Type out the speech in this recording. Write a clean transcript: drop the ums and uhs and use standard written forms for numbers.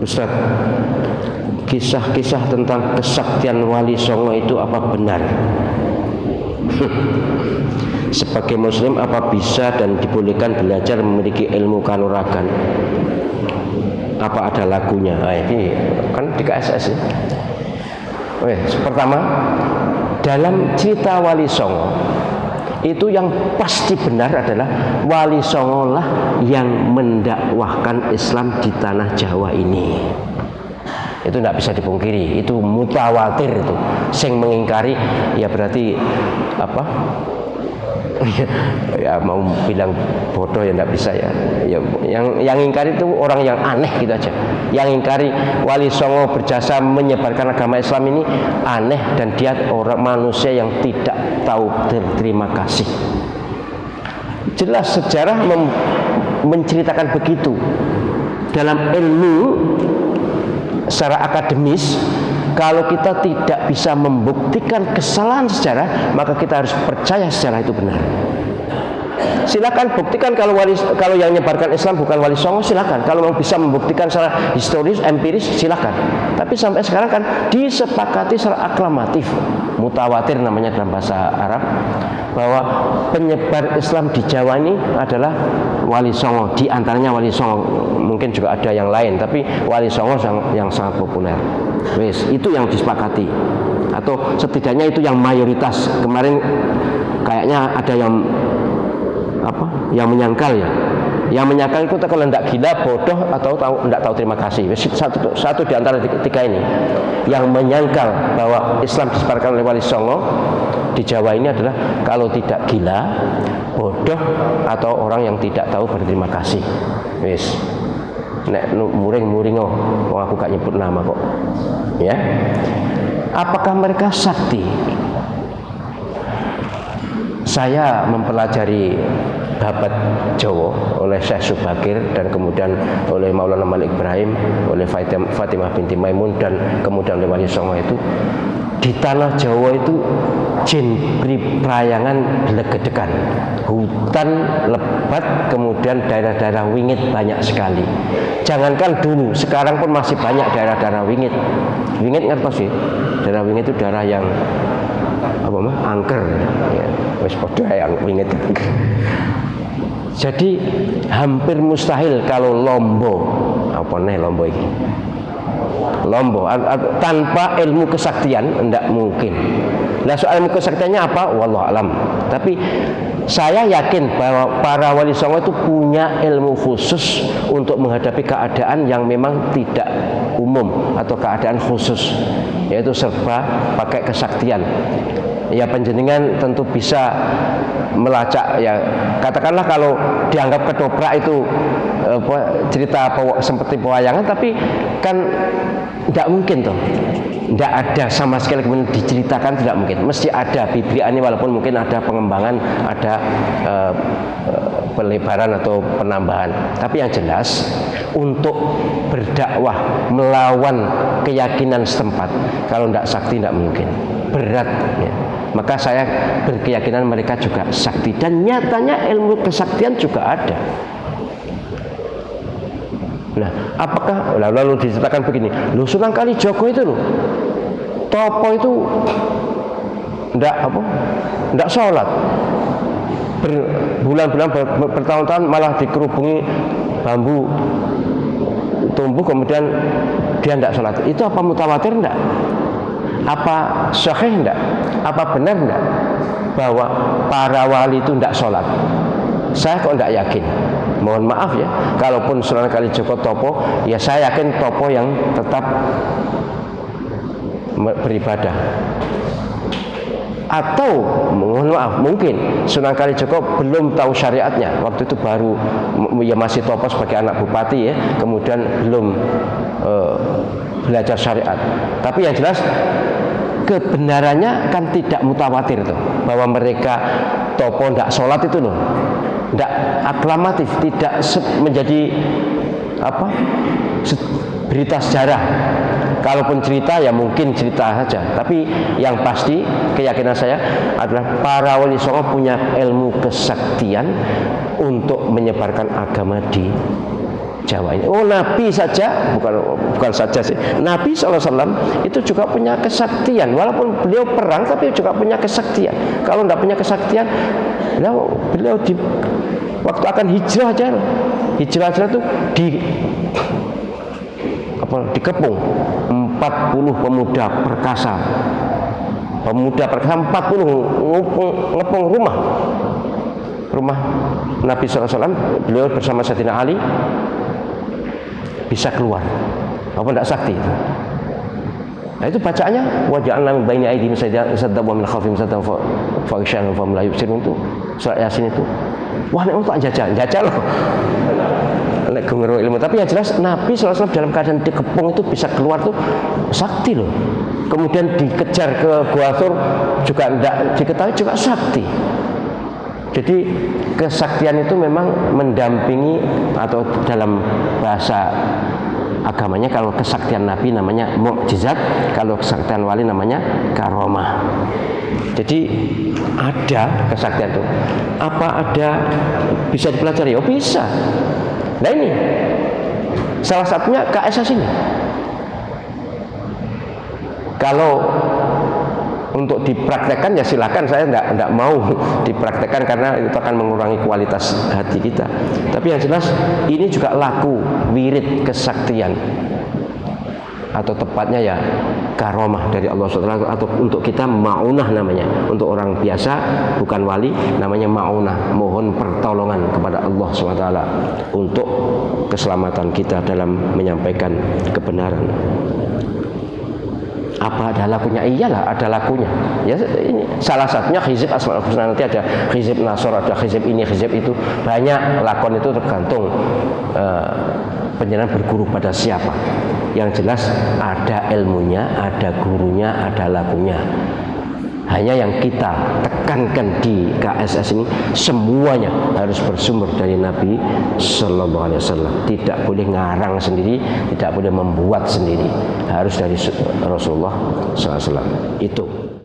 Ustaz, kisah-kisah tentang kesaktian Wali Songo itu apa benar? Sebagai muslim apa bisa dan dibolehkan belajar memiliki ilmu kanuragan? Apa ada lagunya? Nah, ini kan di KSS ya. Oke, pertama, dalam cerita Wali Songo itu yang pasti benar adalah Wali Songo lah yang mendakwahkan Islam di tanah Jawa ini. Itu tidak bisa dipungkiri, itu mutawatir itu. Sing mengingkari ya berarti apa? Ya mau bilang bodoh ya tidak bisa ya. Yang ingkari itu orang yang aneh gitu aja. Yang ingkari Wali Songo berjasa menyebarkan agama Islam ini aneh, dan dia orang manusia yang tidak tahu berterima kasih. Jelas sejarah menceritakan begitu. Dalam ilmu secara akademis, kalau kita tidak bisa membuktikan kesalahan sejarah, maka kita harus percaya sejarah itu benar. Silakan buktikan kalau yang menyebarkan Islam bukan Wali Songo, silakan. Kalau bisa membuktikan secara historis, empiris, silakan. Tapi sampai sekarang kan disepakati secara aklamatif, mutawatir namanya dalam bahasa Arab, bahwa penyebar Islam di Jawa ini adalah Wali Songo. Di antaranya Wali Songo, mungkin juga ada yang lain, tapi Wali Songo yang sangat populer. Wes, itu yang disepakati, atau setidaknya itu yang mayoritas. Kemarin kayaknya ada yang yang menyangkal ya. Yang menyangkal itu kalau tidak gila, bodoh, atau tidak tahu terima kasih. Satu di antara tiga ini yang menyangkal bahwa Islam disebarkan oleh Wali Songo di Jawa ini adalah kalau tidak gila, bodoh, atau orang yang tidak tahu berterima kasih. Wes. Nek muring-muringo, aku gak nyebut nama kok. Ya. Apakah mereka sakti? Saya mempelajari Babat Jawa oleh Syekh Subakir, dan kemudian oleh Maulana Malik Ibrahim, oleh Fatimah binti Maimun, dan kemudian oleh Wali Songo itu. Di tanah Jawa itu jin priprayangan legedekan, hutan lebat, kemudian daerah-daerah wingit banyak sekali. Jangankan dulu, sekarang pun masih banyak daerah-daerah wingit. Wingit ngertos sih? Daerah wingit itu daerah yang angker. Ya, wis padha yang wingit. Jadi hampir mustahil kalau Lombo, Lombo ini? Lombo tanpa ilmu kesaktian tidak mungkin. Nah, soal ilmu kesaktiannya apa? Wallahu alam. Tapi saya yakin bahwa para Wali Songo itu punya ilmu khusus untuk menghadapi keadaan yang memang tidak umum atau keadaan khusus, yaitu serba pakai kesaktian. Ya, panjenengan tentu bisa melacak ya, katakanlah kalau dianggap ketoprak itu cerita seperti pewayangan, tapi kan tidak mungkin toh. Tidak ada sama sekali kemudian diceritakan, tidak mungkin. Mesti ada bibliannya, walaupun mungkin ada pengembangan, ada pelebaran atau penambahan. Tapi yang jelas untuk berdakwah melawan keyakinan setempat, kalau tidak sakti tidak mungkin, berat ya. Maka saya berkeyakinan mereka juga sakti, dan nyatanya ilmu kesaktian juga ada. Nah, apakah lalu diceritakan begini, Sunan Kalijaga itu loh, topo itu ndak sholat, berbulan-bulan bertahun-tahun malah dikerubungi bambu tumbuh, kemudian dia ndak sholat. Itu apa mutawatir ndak? Apa sahih ndak? Apa benar ndak bahwa para wali itu ndak sholat? Saya kok ndak yakin. Mohon maaf ya, kalaupun Sunan Kalijaga topo, ya saya yakin topo yang tetap beribadah. Atau mohon maaf, mungkin Sunan Kalijaga belum tahu syariatnya. Waktu itu baru ya masih topo sebagai anak bupati ya, kemudian belum belajar syariat. Tapi yang jelas kebenarannya kan tidak mutawatir tuh, bahwa mereka topo ndak sholat itu loh, ndak aklamatif, tidak menjadi berita sejarah. Kalaupun cerita ya mungkin cerita saja, tapi yang pasti keyakinan saya adalah para Wali Songo punya ilmu kesaktian untuk menyebarkan agama di Jawa ini. Oh, Nabi saja, bukan saja sih. Nabi SAW itu juga punya kesaktian. Walaupun beliau perang, tapi juga punya kesaktian. Kalau tidak punya kesaktian, beliau di waktu akan hijrah aja itu dikepung 40 pemuda perkasa 40 ngepung rumah Nabi SAW. Beliau bersama Sayyidina Ali bisa keluar, apa tidak sakti itu. Nah itu bacaannya waja'alna min baini aydihim saddan wa min khalfihim saddan fa aghshaynahum fahum la yubsirun itu surat Yasin itu. Wah, nek untuk jajal loh. Nek guru ilmu, tapi yang jelas Nabi SAW dalam keadaan dikepung itu bisa keluar tuh sakti loh. Kemudian dikejar ke Gua Thur juga tidak diketahui, juga sakti. Jadi kesaktian itu memang mendampingi, atau dalam bahasa agamanya kalau kesaktian Nabi namanya mukjizat, kalau kesaktian wali namanya karomah. Jadi ada kesaktian itu. Apa ada bisa dipelajari? Oh bisa. Nah ini salah satunya KSS ini. Kalau untuk dipraktekkan ya silakan, saya enggak mau dipraktekkan karena itu akan mengurangi kualitas hati kita. Tapi yang jelas ini juga laku wirid kesaktian, atau tepatnya ya karomah dari Allah SWT, atau untuk kita maunah namanya. Untuk orang biasa bukan wali namanya maunah, mohon pertolongan kepada Allah SWT untuk keselamatan kita dalam menyampaikan kebenaran. Apa ada lakunya? Iyalah ada lakunya. Ya ini salah satunya hizib Asmaul Husna, nanti ada hizib Nasr, ada hizib ini, hizib itu. Banyak lakon itu tergantung penjenengan berguru pada siapa. Yang jelas ada ilmunya, ada gurunya, ada lakunya. Hanya yang kita tekankan di KSS ini semuanya harus bersumber dari Nabi Sallallahu Alaihi Wasallam. Tidak boleh ngarang sendiri, tidak boleh membuat sendiri. Harus dari Rasulullah SAW. Itu.